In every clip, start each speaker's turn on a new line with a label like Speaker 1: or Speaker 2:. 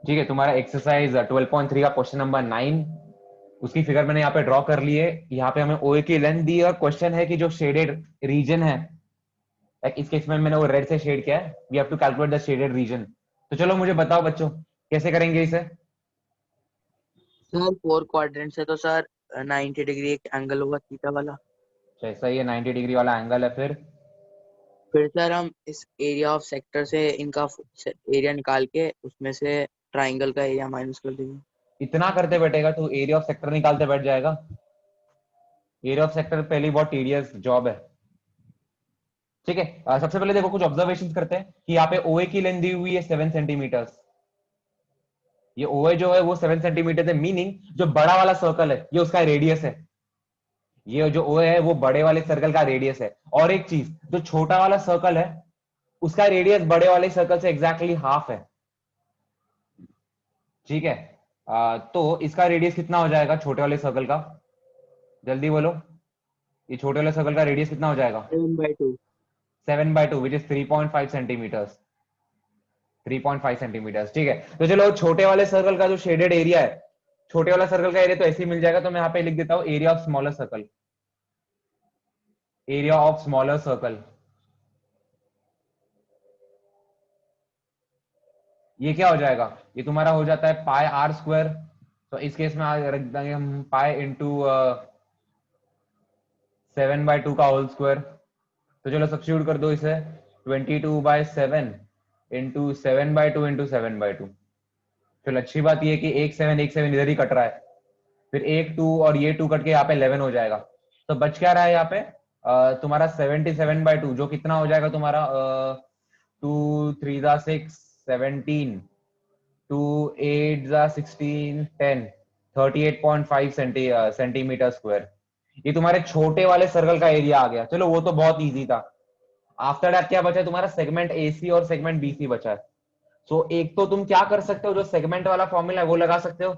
Speaker 1: ठीक है, तुम्हारा एक्सरसाइज 12.3 का क्वेश्चन नंबर 9, उसकी फिगर मैंने यहाँ पे ड्रॉ कर ली है। यहाँ पे हमें ओए की लेंथ दी है और क्वेश्चन है कि जो शेडेड रीजन है, लाइक इस केस में मैंने वो रेड से शेड किया है, we have to calculate the shaded region. तो चलो मुझे बताओ बच्चों, कैसे करेंगे इसे।
Speaker 2: सर 4 क्वाड्रेंट से तो सर 90 डिग्री एक एंगल होगा थीटा वाला।
Speaker 1: जैसा ये 90 डिग्री वाला एंगल है, फिर
Speaker 2: फिर सर हम इस एरिया ऑफ सेक्टर से इनका एरिया निकाल के उसमें से ट्राइंगल का एरिया माइनस कर देंगे।
Speaker 1: इतना करते बैठेगा तो एरिया ऑफ सेक्टर निकालते बैठ जाएगा। एरिया ऑफ सेक्टर पहली बहुत टीडियस जॉब है। ठीक है, सबसे पहले देखो कुछ ऑब्जर्वेशन करते हैं कि यहाँ पे ओए की लेंथ दी हुई है 7 सेंटीमीटर। ये ओए जो है वो 7 सेंटीमीटर है, मीनिंग जो बड़ा वाला सर्कल है ये उसका रेडियस है। ये जो ओए है वो बड़े वाले सर्कल का रेडियस है। और एक चीज, जो छोटा वाला सर्कल है उसका रेडियस बड़े वाले सर्कल से एग्जैक्टली हाफ है। ठीक है, तो इसका रेडियस कितना हो जाएगा छोटे वाले सर्कल का, जल्दी बोलो। ये छोटे वाले सर्कल का रेडियस कितना हो जाएगा?
Speaker 2: 7/2।
Speaker 1: 7/2 विच इज 3.5 सेंटीमीटर। 3.5 सेंटीमीटर, ठीक है। तो चलो छोटे वाले सर्कल का जो शेडेड एरिया है, छोटे वाला सर्कल का एरिया तो ऐसे ही मिल जाएगा, तो मैं यहाँ पे लिख देता हूँ area of smaller circle. Area of smaller circle, ये क्या हो जाएगा? ये तुम्हारा हो जाता है पाई आर स्क्वायर। तो इस केस में रख देंगे हम पाई इंटू 7/2 का होल स्क्वायर। तो चलो सब्स्टिट्यूट कर दो इसे, 22/7 इंटू 7/2 इंटू 7/2। चलो अच्छी बात ये है कि एक सेवन इधर ही कट रहा है, फिर एक टू और ये टू कट के यहाँ पे 11 हो जाएगा। तो बच क्या रहा है यहाँ पे? तुम्हारा 77/2, जो कितना हो जाएगा तुम्हारा, 2 3 6 17, 2 8 16 10, 38.5 सेंटीमीटर स्क्वायर। ये तुम्हारे छोटे वाले सर्कल का एरिया आ गया। चलो वो तो बहुत इजी था। आफ्टर दैट क्या बचा है तुम्हारा? सेगमेंट एसी और सेगमेंट बीसी बचा है। सो एक तो तुम क्या कर सकते हो, जो सेगमेंट वाला फॉर्मूला है वो लगा सकते हो,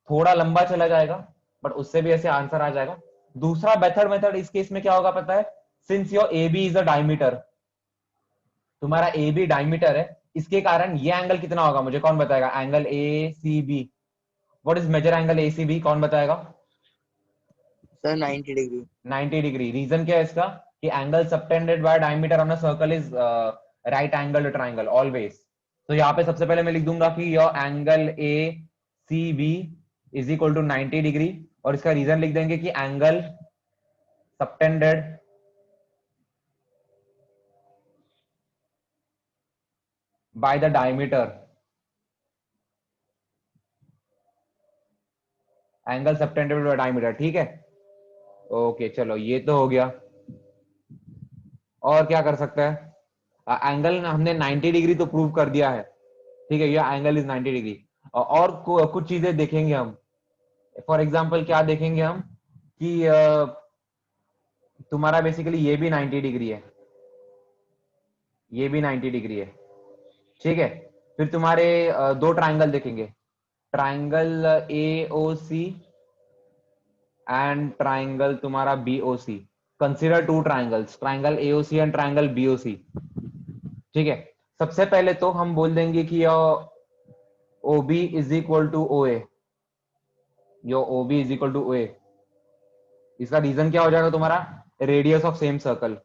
Speaker 1: थोड़ा लंबा चला जाएगा बट उससे भी ऐसे आंसर आ जाएगा। दूसरा मेथड मेथड इस केस में क्या होगा पता है? Since your A B is a diameter, तुम्हारा ए बी डायमीटर है, इसके कारण ये एंगल कितना होगा मुझे कौन बताएगा? Angle A C B. What is major angle A C B, कौन बताएगा?
Speaker 2: Sir 90 degree.
Speaker 1: 90 डिग्री। रीजन क्या है इसका? कि angle subtended by diameter on a circle is right angle triangle always. तो यहाँ पे सबसे पहले मैं लिख दूंगा कि your angle A C B is equal to 90 degree, और इसका रीजन लिख देंगे कि angle subtended by the diameter, angle subtended by diameter. ठीक है, ओके चलो ये तो हो गया। और क्या कर सकते हैं? एंगल हमने 90 डिग्री तो प्रूव कर दिया है। ठीक है, ये एंगल इज 90 डिग्री। और कुछ चीजें देखेंगे हम। फॉर एग्जाम्पल क्या देखेंगे हम कि तुम्हारा बेसिकली ये भी 90 डिग्री है, ये भी 90 डिग्री है। ठीक है, फिर तुम्हारे दो ट्राइंगल देखेंगे, triangle A O C and triangle तुम्हारा B O C. Consider two triangles, triangle A O C and triangle B O C. ठीक है, सबसे पहले तो हम बोल देंगे कि O B is equal to O A, यो O B is equal to O A. इसका रीजन क्या हो जाएगा तुम्हारा? Radius of same circle,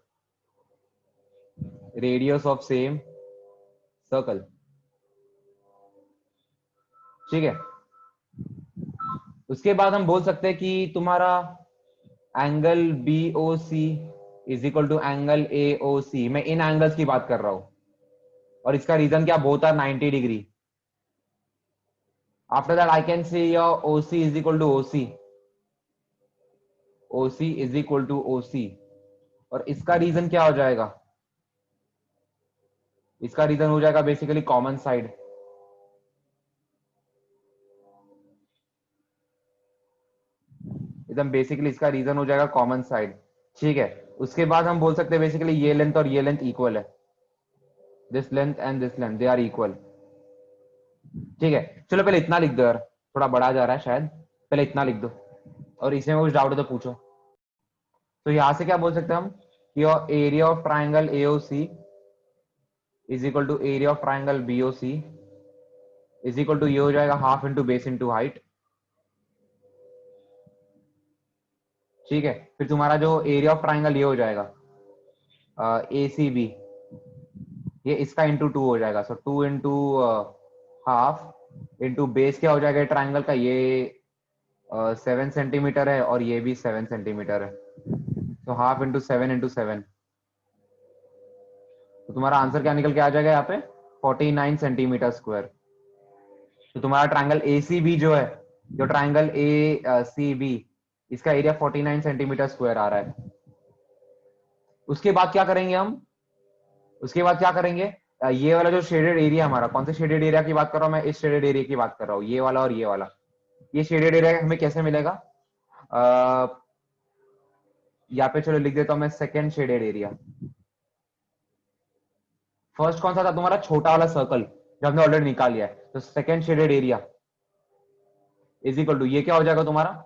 Speaker 1: radius of same circle. ठीक है, उसके बाद हम बोल सकते हैं कि तुम्हारा angle B O C is equal to angle A O C. मैं इन एंगल्स की बात कर रहा हूं, और इसका रीजन क्या? Both are 90 degree. After that I can say your O C is equal to O C, O C is equal to O C. और इसका रीजन क्या हो जाएगा? इसका रीजन हो जाएगा बेसिकली कॉमन साइड। एकदम बेसिकली इसका रीजन हो जाएगा कॉमन साइड। ठीक है, उसके बाद हम बोल सकते हैं बेसिकली ये लेंथ और ये लेंथ इक्वल है, this length and this length they are equal. ठीक है, चलो पहले इतना लिख दो यार, थोड़ा बड़ा जा रहा है शायद, पहले इतना लिख दो, और इसमें कुछ डाउट है तो पूछो। तो यहां से क्या बोल सकते हैं हम कि area of triangle AOC is equal to area of triangle BOC is equal to ये हो जाएगा half into base into height. ठीक है, फिर तुम्हारा जो एरिया ऑफ ट्राइंगल ये हो जाएगा ए सी बी, ये इसका इंटू टू हो जाएगा। सो 2 इंटू हाफ इंटू बेस क्या हो जाएगा ट्राइंगल का, ये 7 सेंटीमीटर है और ये भी 7 सेंटीमीटर है। तो हाफ इंटू 7 तो तुम्हारा आंसर क्या निकल के आ जाएगा यहाँ पे 49 सेंटीमीटर स्क्वायर। तो तुम्हारा ट्राइंगल ए सी बी जो है, जो ट्राइंगल ए सी बी, इसका एरिया 49 सेंटीमीटर स्क्वायर आ रहा है। उसके बाद क्या करेंगे हम, उसके बाद क्या करेंगे, ये वाला जो शेडेड एरिया हमारा, कौन से शेडेड एरिया की बात कर रहा हूँ मैं, इस शेडेड एरिया की बात कर रहा हूँ, ये वाला और ये वाला। ये शेडेड एरिया हमें कैसे मिलेगा, यहाँ पे चलो लिख देता हूँ मैं सेकेंड शेडेड एरिया। फर्स्ट कौन सा था तुम्हारा, छोटा वाला सर्कल जो हमने ऑलरेडी निकाल लिया है। तो second shaded area is equal to ये क्या हो जाएगा तुम्हारा,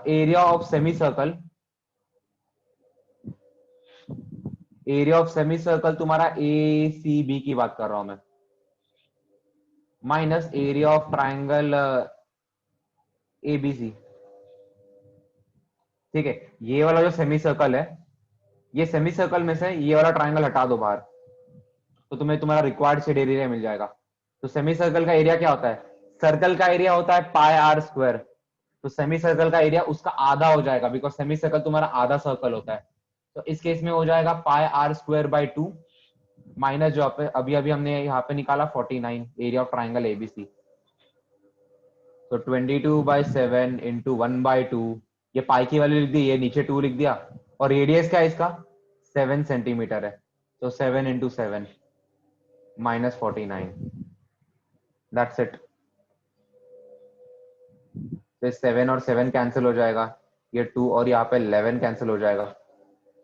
Speaker 1: area of semi circle, area of semi circle तुम्हारा ए सी बी की बात कर रहा हूं मैं, minus area of triangle A B C. ठीक है, ये वाला जो सेमी सर्कल है, ये सेमी सर्कल में से ये वाला ट्राइंगल हटा दो बाहर, तो तुम्हें तुम्हारा रिक्वायर्ड शेड एरिया मिल जाएगा। तो सेमी सर्कल का एरिया क्या होता है, सर्कल का एरिया होता है पाई आर स्क्वायर। तो सेमी सर्कल का एरिया उसका आधा हो जाएगा, बिकॉज सेमी सर्कल तुम्हारा आधा सर्कल होता है। तो इस केस में हो जाएगा पाई आर स्क्वायर बाई 2 माइनस जो अभी अभी हमने यहाँ पे निकाला 49 एरिया ऑफ ट्राइंगल एबीसी। तो 22/7 इंटू 1/2, ये पाई की वैल्यू लिख दी, ये नीचे 2 लिख दिया, और रेडियस क्या है इसका 7 सेंटीमीटर है। तो 7 इंटू 7 माइनस 49, दैट्स इट। तो 7 और 7 कैंसिल हो जाएगा, ये 2 और यहाँ पे 11 कैंसिल हो जाएगा।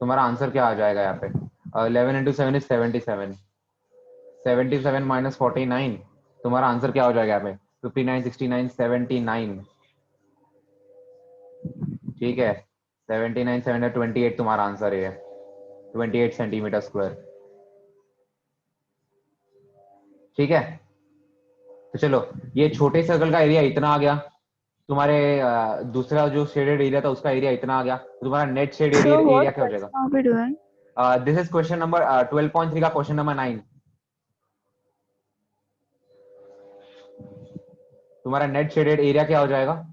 Speaker 1: तुम्हारा आंसर क्या आ जाएगा यहाँ पे, 11 इंटू 7 इज 77, 77 माइनस 49, तुम्हारा आंसर क्या हो जाएगा यहाँ पे 59, 69, 79। ठीक है, 79, 7, 28 तुम्हारा आंसर है, 28 सेंटीमीटर स्क्वायर। ठीक है, तो चलो ये छोटे सर्कल का एरिया इतना आ गया, तुम्हारे दूसरा जो शेडेड एरिया था उसका एरिया इतना आ गया, तो तुम्हारा net shade
Speaker 3: So
Speaker 1: area
Speaker 3: what
Speaker 1: क्या हो
Speaker 3: question
Speaker 1: जाएगा।
Speaker 3: are we doing?
Speaker 1: This is question number 12.3 का क्वेश्चन नंबर 9। तुम्हारा नेट शेडेड एरिया क्या हो जाएगा,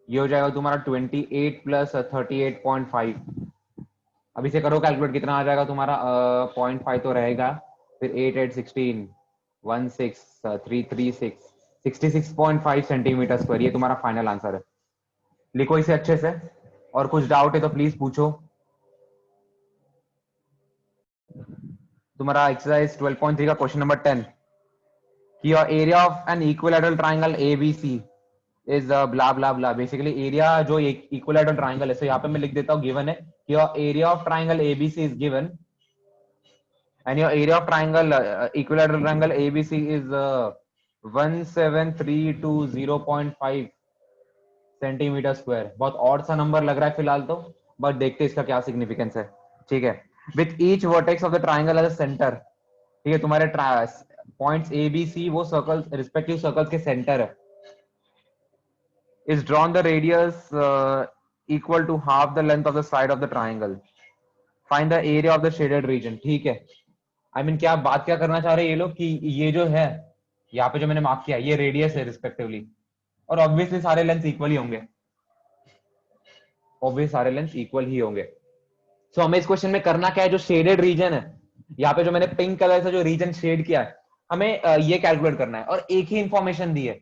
Speaker 1: ये हो जाएगा तुम्हारा 28 प्लस 38.5। अभी से करो कैलकुलेट, कितना आ जाएगा तुम्हारा, 0.5 तो रहेगा, फिर 8, 8, 16, 16, 336, 66.5 सेंटीमीटर स्क्वायर। ये तुम्हारा फाइनल आंसर है, लिखो इसे अच्छे से, और कुछ डाउट है तो प्लीज पूछो। तुम्हारा एक्सरसाइज 12.3 का क्वेश्चन नंबर 10, कि your area of an equilateral triangle ABC is blah blah blah. Basically area जो इक्विलैटरल ट्राइंगल है, सो यहाँ पे मैं लिख देता हूँ गिवन है कि your area of triangle ABC is given and your area of triangle equilateral triangle ABC is 17320.5 centimetre square. बहुत ऑड सा नंबर लग रहा है फिलहाल तो, बट देखते हैं इसका क्या सिग्निफिकेंस है। ठीक है, with each vertex of the triangle as a centre. ठीक है, तुम्हारे पॉइंट्स ए बी सी वो सर्कल रिस्पेक्टिव सर्कल्स के सेंटर है। Is drawn the radius equal to half the length of the side of the triangle, find the area of the shaded region. ठीक है, I mean क्या बात क्या करना चाह रहे हैं ये लोग, कि ये जो है यहाँ पे जो मैंने मार्क किया ये रेडियस है रिस्पेक्टिवली, और ऑब्वियसली सारे लेंथ इक्वल ही होंगे, ऑब्वियस सारे लेंथ इक्वल ही होंगे। सो हमें इस क्वेश्चन में करना क्या है, जो शेडेड रीजन है, यहाँ पे जो मैंने पिंक कलर से जो रीजन शेड किया है, हमें ये कैलकुलेट करना है, और एक ही इंफॉर्मेशन दी है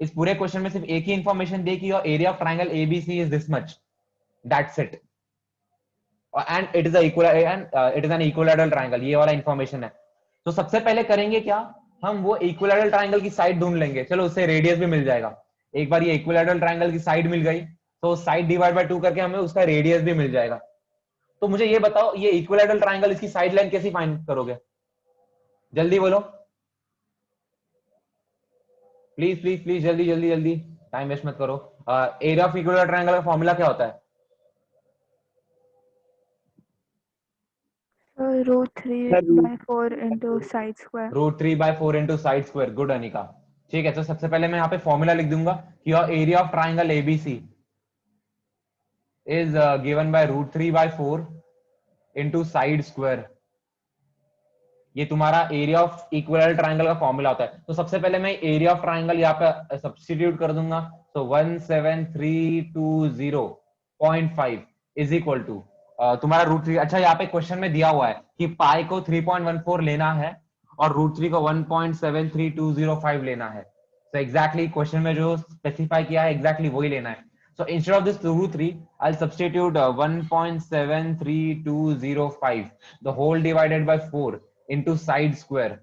Speaker 1: इस पूरे क्वेश्चन में, सिर्फ एक ही इंफॉर्मेशन दी कि your area of triangle ABC is this much, that's it, and it is an equilateral triangle, ये वाला इंफॉर्मेशन है। तो सबसे पहले करेंगे क्या, हम वो इक्विलैटरल ट्राइंगल की साइड ढूंढ लेंगे, चलो उससे रेडियस भी मिल जाएगा। एक बार ये इक्विलैटरल ट्राइंगल की साइड मिल गई, तो साइड डिवाइड बाय 2 करके हमें उसका रेडियस भी मिल जाएगा। तो मुझे ये बताओ, ये इक्विलैटरल ट्राइंगल इसकी साइड लाइन कैसे फाइंड करोगे, जल्दी बोलो, प्लीज प्लीज प्लीज, जल्दी जल्दी जल्दी, टाइम वेस्ट मत करो। एरिया ऑफ इक्विलैटरल ट्राइंगल का फॉर्मूला क्या होता है,
Speaker 3: So root 3 by 4 into side square.
Speaker 1: √3/4 into side square. Good Anika, ठीक है, तो सबसे पहले मैं यहाँ पे फॉर्मूला लिख दूंगा कि your area of triangle ABC is given by √3/4 into side square। ये तुम्हारा एरिया ऑफ इक्विलैटरल ट्रायंगल का फॉर्मूला होता है। तो सबसे पहले मैं एरिया ऑफ ट्रायंगल यहाँ पे सब्स्टिट्यूट कर दूंगा। तो 17320.5 इज इक्वल टू तुम्हारा √3। अच्छा, यहाँ पे क्वेश्चन में दिया हुआ है कि पाई को 3.14 लेना है और √3 को 1.73205 लेना है। तो एग्जैक्टली क्वेश्चन में जो स्पेसिफाई किया है एग्जैक्टली वही लेना है। So instead of this √3, I'll substitute 1.73205, the whole divided by 4 into side square.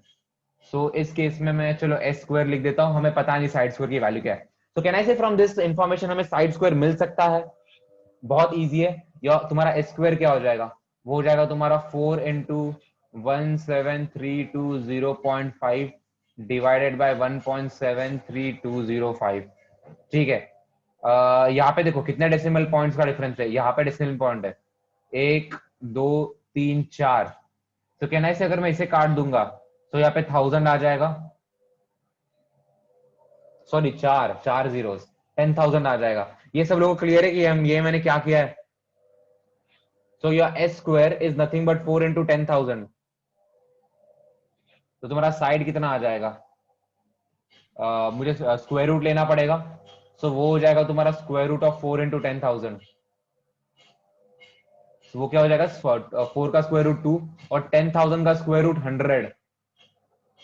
Speaker 1: So इस केस में मैं चलो s square लिख देता हूँ, हमें पता नहीं साइड स्क्वायर की वैल्यू क्या है। तो कैन आई से फ्रॉम दिस इंफॉर्मेशन हमें साइड स्क्वायर मिल सकता है? बहुत इजी है। या तुम्हारा s स्क्वायर क्या हो जाएगा? वो हो जाएगा तुम्हारा 4 into 17320.5 डिवाइडेड बाय 1.73205। ठीक है, यहाँ पे देखो कितने डेसिमल पॉइंट्स का डिफरेंस है। यहाँ पे डेसिमल पॉइंट है 1 2 3 4। तो कहना है से अगर मैं इसे काट दूंगा तो यहाँ पे 1000 आ जाएगा। सॉरी, चार जीरोस, 10,000 आ जाएगा। ये सब लोगों को क्लियर है कि हम ये मैंने क्या किया है? So your S square is nothing but 4 into 10,000। तो तुम्हारा साइड कितना आ जाएगा? मुझे स्क्वायर रूट लेना पड़ेगा। सो वो हो जाएगा तुम्हारा स्क्वायर रूट ऑफ 4 into 10,000। वो क्या हो जाएगा? 4 का स्क्वायर रूट 2 और 10,000 का स्क्वायर रूट 100।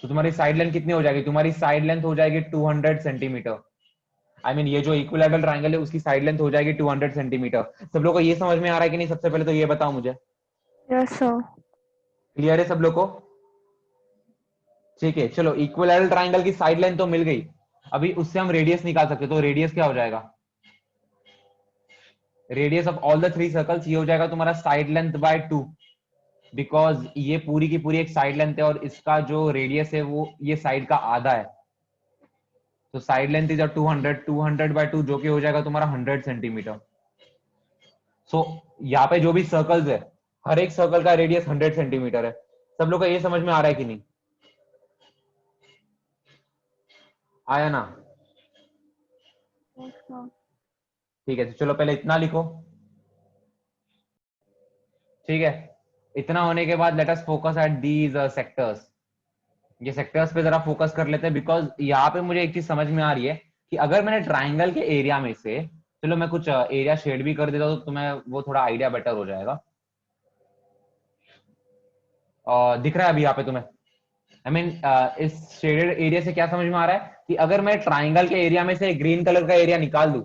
Speaker 1: तो तुम्हारी साइड लेंथ कितनी हो जाएगी? तुम्हारी साइड लेंथ हो जाएगी 200 सेंटीमीटर। आई मीन ये जो इक्विलैटरल ट्रायंगल है उसकी साइड लेंथ हो जाएगी 200 सेंटीमीटर। सब लोग को ये समझ में आ रहा है कि नहीं? सबसे पहले तो ये बताओ मुझे,
Speaker 3: यस सर।
Speaker 1: क्लियर है सब लोग को? ठीक है, चलो इक्विलैटरल ट्रायंगल की साइड लेंथ तो मिल गई। अभी उससे हम रेडियस निकाल सकते। तो रेडियस क्या हो जाएगा? Radius of all the 3 circles ये हो जाएगा तुम्हारा साइड लेंथ बाय 2, बिकॉज ये पूरी की पूरी एक साइड लेंथ है और इसका जो रेडियस है वो ये साइड का आधा है। तो साइड लेंथ इज 200/2 जो कि हो जाएगा तुम्हारा 100 सेंटीमीटर। सो यहाँ पे जो भी सर्कल्स है हर एक सर्कल का रेडियस 100 सेंटीमीटर है। सब लोग को ये समझ में आ रहा है कि नहीं? आया ना?
Speaker 3: Yes sir.
Speaker 1: ठीक है, तो चलो पहले इतना लिखो। ठीक है, इतना होने के बाद let us focus at these sectors. ये सेक्टर्स पे जरा फोकस कर लेते हैं, बिकॉज यहाँ पे मुझे एक चीज समझ में आ रही है कि अगर मैंने ट्राइंगल के एरिया में से, चलो मैं कुछ एरिया शेड भी कर देता हूँ तो तुम्हें वो थोड़ा आइडिया बेटर हो जाएगा। दिख रहा है अभी यहाँ पे तुम्हें? आई मीन इस शेडेड एरिया से क्या समझ में आ रहा है कि अगर मैं ट्राइंगल के एरिया में से ग्रीन कलर का एरिया निकाल दूं,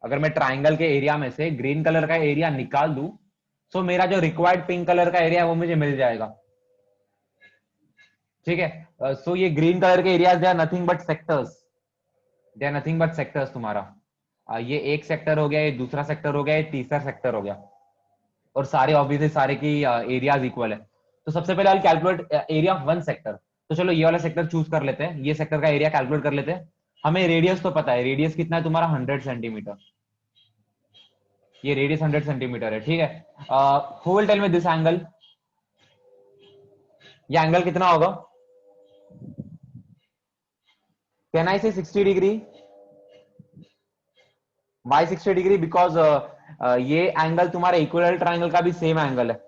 Speaker 1: अगर मैं ट्राइंगल के एरिया में से ग्रीन कलर का एरिया निकाल दूं, तो मेरा जो रिक्वायर्ड पिंक कलर का एरिया है वो मुझे मिल जाएगा। ठीक है, सो ये ग्रीन कलर के areas they are nothing but sectors. They are nothing but sectors तुम्हारा। ये एक सेक्टर हो गया, ये दूसरा सेक्टर हो गया, ये तीसरा सेक्टर हो गया, और सारे ऑब्वियसली सारे की एरियाज इक्वल है। तो सबसे पहले I calculate area of one sector. तो चलो ये वाला सेक्टर चूज कर लेते हैं, ये सेक्टर का एरिया कैलकुलेट कर लेते हैं। हमें रेडियस तो पता है, रेडियस कितना है तुम्हारा? 100 सेंटीमीटर। ये रेडियस 100 सेंटीमीटर है। ठीक है, who will tell me this angle? ये एंगल कितना होगा? Can I say 60 degree? Why 60 degree? Because ये एंगल तुम्हारे इक्विलैटरल ट्रायंगल का भी सेम एंगल है,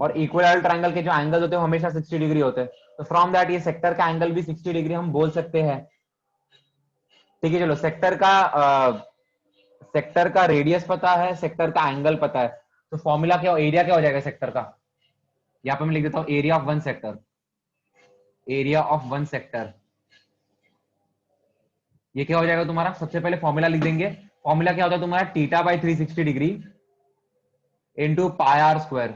Speaker 1: और इक्विलैटरल ट्रायंगल के जो एंगल होते हैं हमेशा 60 डिग्री होते हैं। तो फ्रॉम दैट ये सेक्टर का एंगल भी 60 डिग्री हम बोल सकते हैं। ठीक है, चलो सेक्टर का रेडियस पता है, सेक्टर का एंगल पता है, तो फॉर्मूला क्या, एरिया क्या हो जाएगा सेक्टर का? यहाँ पे मैं लिख देता हूँ area of one sector. Area of one sector ये क्या हो जाएगा तुम्हारा? सबसे पहले फॉर्मूला लिख देंगे। फॉर्मूला क्या होता है तुम्हारा? θ/360 degree into pi r square.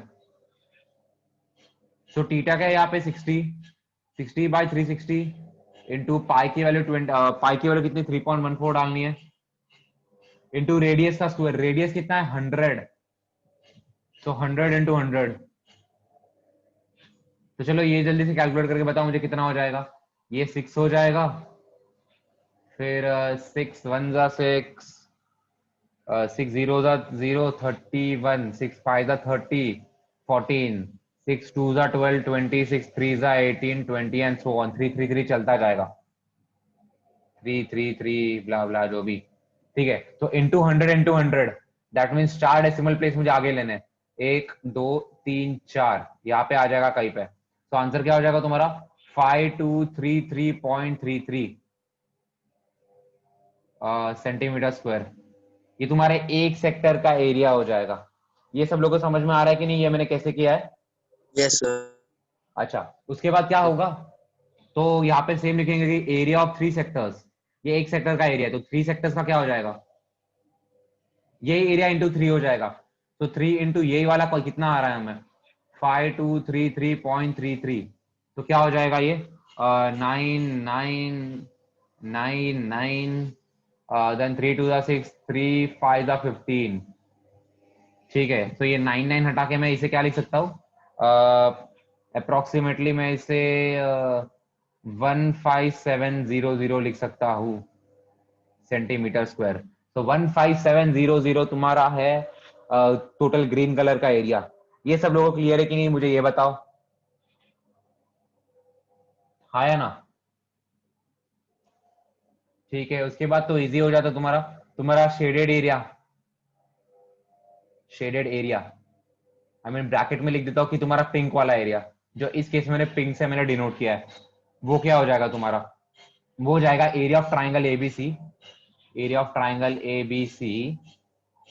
Speaker 1: So theta क्या है यहाँ पे? 60/360 इंटू पाई की वैल्यू 20, पाई की वैल्यू कितनी? 3.14 डालनी है, इंटू रेडियस का स्क्वायर। रेडियस कितना है? 100। तो 100 into 100। तो चलो ये जल्दी से कैलकुलेट करके बताओ मुझे कितना हो जाएगा। ये 6 हो जाएगा, फिर 6 1 जा 6, 6 0 जा 0, 31, 6 5 जा 30, 14, 6 2 जा 12, 20, 6 3 जा 18, 20 एंड सो ऑन, 3 3 3 चलता जाएगा। 333 ब्ला ब्ला जो भी, ठीक है। तो into 100 that means 4 decimal place मुझे आगे लेने, 1 2 3 4 यहाँ पे आ जाएगा कहीं पे। तो आंसर क्या हो जाएगा तुम्हारा 5233.33 सेंटीमीटर स्क्वायर। ये तुम्हारे एक सेक्टर का एरिया हो जाएगा। ये सब लोगों को समझ में आ रहा है कि नहीं, ये मैंने कैसे किया है?
Speaker 2: Yes sir.
Speaker 1: अच्छा, उसके बाद क्या होगा, तो यहाँ पे सेम लिखेंगे कि एरिया ऑफ 3 सेक्टर्स, ये एक सेक्टर का एरिया है, तो 3 सेक्टर्स का क्या हो जाएगा, यही एरिया इंटू 3 हो जाएगा। तो 3 इंटू यही वाला कितना आ रहा है हमें, 5233.33, तो क्या हो जाएगा ये 9999, देन 3 2 6, 3 5 15, ठीक है। तो ये 99 हटा के मैं इसे क्या लिख सकता हूँ, अप्रोक्सीमेटली मैं इसे 15700 लिख सकता हूँ सेंटीमीटर स्क्वायर। तो 15700 तुम्हारा है टोटल ग्रीन कलर का एरिया। ये सब लोगों को क्लियर है कि नहीं, मुझे ये बताओ, हाँ या ना? ठीक है, उसके बाद तो इजी हो जाता तुम्हारा, तुम्हारा shaded area, shaded area I mean bracket में लिख देता हूँ कि तुम्हारा पिंक वाला एरिया, जो इस केस में मैंने पिंक से मैंने डिनोट किया है, वो क्या हो जाएगा तुम्हारा, वो हो जाएगा area of triangle ABC, area of triangle ABC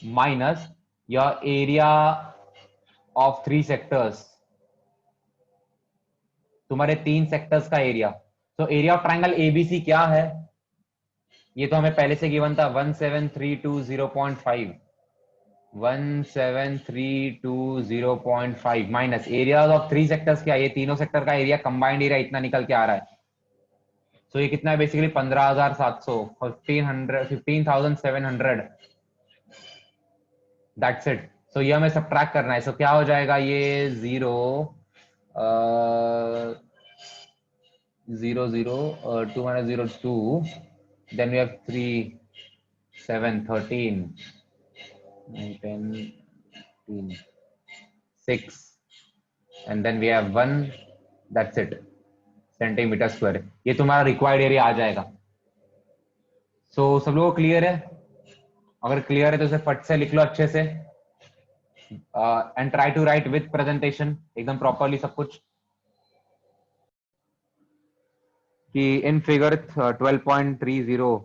Speaker 1: minus your area of 3 sectors, तुम्हारे 3 सेक्टर्स का एरिया। तो एरिया ऑफ ट्राइंगल एबीसी क्या है, ये तो हमें पहले से गिवन था 17320.5, 17320.5 माइनस एरिया ऑफ 3 सेक्टर्स क्या, ये तीनों सेक्टर का एरिया कंबाइंड एरिया इतना निकल के आ रहा है। तो ये कितना है बेसिकली 15700, 15,700, दैट्स इट। सो ये हमें सबट्रैक्ट करना है। सो क्या हो जाएगा ये 2 then we have 3 7 13 9 10 15 6 and then we have 1, that's it, centimetre square. ये तुम्हारा रिक्वायर्ड एरिया आ जाएगा। सो सब लोगों को क्लियर है? अगर क्लियर है तो इसे फट से लिख लो अच्छे से, and try to write with presentation एकदम प्रॉपरली सब कुछ, कि in figure 12.30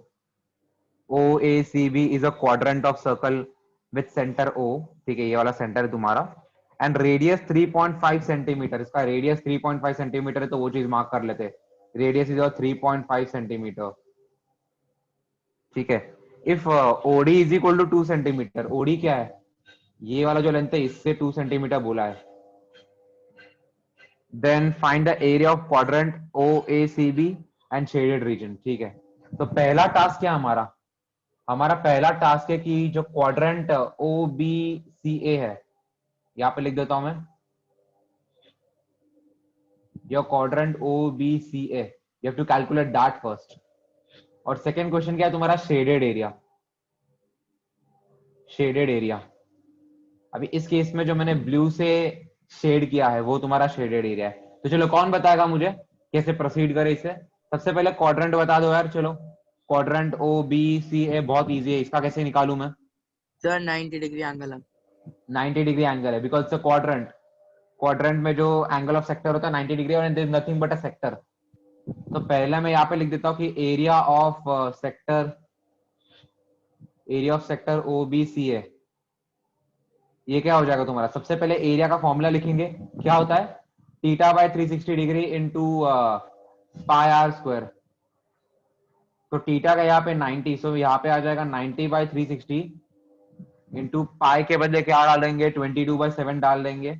Speaker 1: OACB is a quadrant of circle with center O, ठीक है, ये वाला सेंटर है तुम्हारा, एंड रेडियस 3.5 सेंटीमीटर, इसका रेडियस 3.5 सेंटीमीटर है, तो वो चीज मार्क कर लेते, रेडियस इज 3.5 सेंटीमीटर, ठीक है। If OD is equal to 2 centimetre, OD क्या है, ये वाला जो लेंथ है इससे 2 सेंटीमीटर बोला है, then find the area of quadrant OACB and shaded region, ठीक है। तो पहला टास्क क्या हमारा, हमारा पहला टास्क है कि जो क्वाड्रेंट OBCA है, यहाँ पे लिख देता हूं मैं, your quadrant OBCA, you have to calculate that first. और सेकंड क्वेश्चन क्या है तुम्हारा, शेडेड एरिया, शेडेड एरिया। अभी इस केस में जो मैंने ब्लू से शेड किया है वो तुम्हारा शेडेड एरिया है। तो चलो कौन बताएगा मुझे कैसे प्रोसीड करे इसे, सबसे पहले क्वाड्रेंट बता दो यार, चलो क्वाड्रेंट OBCA बहुत इजी है, इसका कैसे निकालू मैं?
Speaker 2: सर 90 डिग्री एंगल है।
Speaker 1: 90 डिग्री एंगल है बिकॉज क्वाड्रेंट, क्वाड्रेंट में जो एंगल ऑफ सेक्टर होता है 90 डिग्री और there is nothing but a sector. तो पहले मैं यहाँ पे लिख देता हूँ कि area of sector, area of sector OBCA, ये क्या हो जाएगा तुम्हारा, सबसे पहले एरिया का फॉर्मूला लिखेंगे, क्या होता है theta by 360 degree into pi r square. तो थीटा का यहाँ पे 90, सो यहाँ पे आ जाएगा 90 बाय 360 इंटू पाई के बदले क्या डाल देंगे 22/7 डाल देंगे,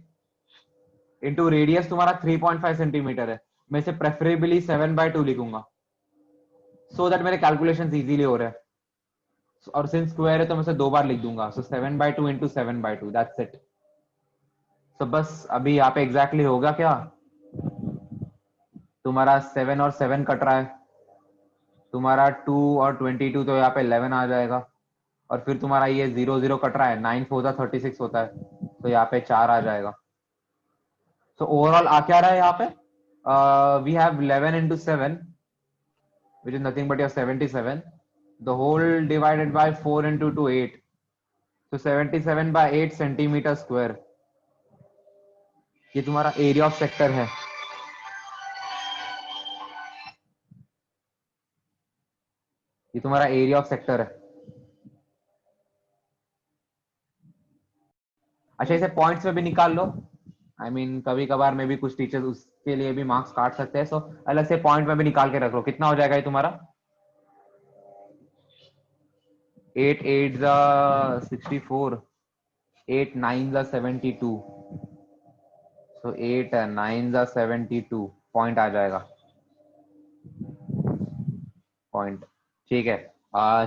Speaker 1: इंटू रेडियस तुम्हारा 3.5 सेंटीमीटर है, मैं इसे प्रेफरेबली 7/2 लिखूंगा सो दैट मेरे कैलकुलेशन इजीली हो रहे हैं, और सिंस स्क्वायर है तो मैं इसे 2 बार लिख दूंगा, सो 7/2 इंटू 7/2, दैट्स इट। तो बस अभी यहाँ पे एग्जैक्टली होगा क्या, तुम्हारा 7 और 7 कट रहा है, तुम्हारा 2 और 22, तो यहाँ पे 11 आ जाएगा, और फिर तुम्हारा ये 0 0 कट रहा है, 9 4 36 होता है, तो यहाँ पे 4 आ जाएगा। तो ओवरऑल आ क्या रहा है यहाँ पे, we have 11 into 7, which is nothing but your 77. The whole divided by 4 into 2, 8. So 77 by 8 centimetre square, ये तुम्हारा एरिया ऑफ सेक्टर है। ये तुम्हारा एरिया ऑफ सेक्टर है। अच्छा, इसे पॉइंट्स में भी निकाल लो। आई मीन कभी कभार में भी कुछ टीचर्स उसके लिए भी मार्क्स काट सकते हैं, सो अलग से पॉइंट में भी निकाल के रख लो। कितना हो जाएगा ये तुम्हारा? 8 8 जा 64, 8 9 जा 72, सो 8 9 जा 72 पॉइंट आ जाएगा। पॉइंट ठीक है।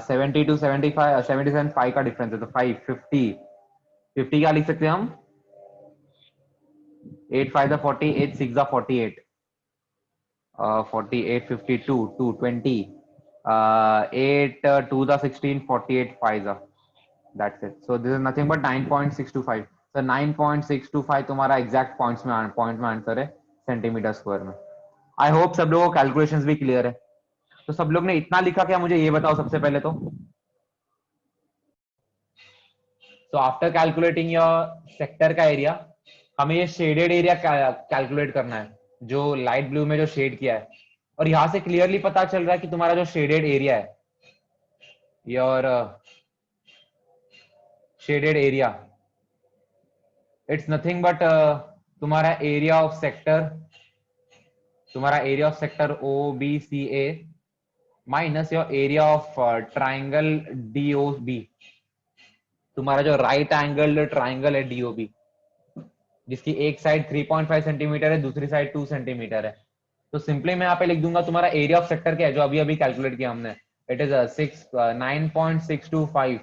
Speaker 1: 72 75 77 5 का डिफरेंस है, तो 5 50 50 क्या लिख सकते हैं हम? 8 5 जा 40, 8 6 जा 48, 48 52 2 20, 8 2 जा 16, 48 5 जा, that's it. So this is nothing but 9.625. So 9.625 तुम्हारा एग्जैक्ट पॉइंट में आंसर है सेंटीमीटर स्क्वायर में। आई होप सब लोगों को कैलकुलेशंस भी क्लियर है। तो सब लोग ने इतना लिखा क्या, मुझे ये बताओ सबसे पहले तो। So after calculating your sector का एरिया, हमें ये शेडेड एरिया कैलकुलेट करना है, जो लाइट ब्लू में जो शेड किया है। और यहां से क्लियरली पता चल रहा है कि तुम्हारा जो शेडेड एरिया है, your shaded area, it's nothing but तुम्हारा एरिया ऑफ सेक्टर, तुम्हारा area of sector O B C A minus your area of triangle DOB, तुम्हारा जो राइट एंगल ट्राइंगल है डीओबी, जिसकी एक साइड 3.5 सेंटीमीटर है, दूसरी साइड 2 सेंटीमीटर है। तो सिंपली मैं यहाँ पे लिख दूंगा तुम्हारा एरिया ऑफ सेक्टर क्या है, जो अभी अभी कैलकुलेट किया हमने, it is 9.625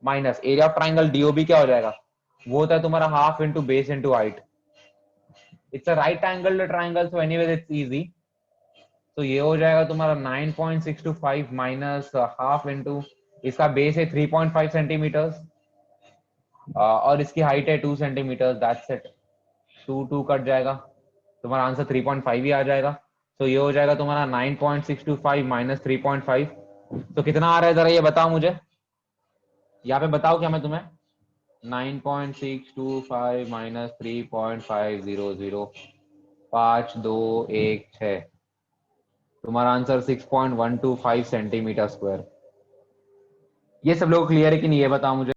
Speaker 1: minus area of triangle DOB क्या हो जाएगा, वो होता है तुम्हारा half into base into height. It's a right angle triangle, so anyways it's easy. तो ये हो जाएगा तुम्हारा 9.625 माइनस हाफ इंटू, इसका बेस है 3.5 सेंटीमीटर्स और इसकी हाइट है 2 सेंटीमीटर, दैट्स इट। 2 2 कट जाएगा, तुम्हारा आंसर 3.5 ही आ जाएगा। तो ये हो जाएगा तुम्हारा 9.625 माइनस 3.5। तो कितना आ रहा है जरा ये बताओ मुझे, यहाँ पे बताओ क्या मैं तुम्हें। 9.625 माइनस 3.500, 5216, तुम्हारा आंसर 6.125 सेंटीमीटर स्क्वायर। ये सब लोग क्लियर है कि नहीं, ये बताओ मुझे।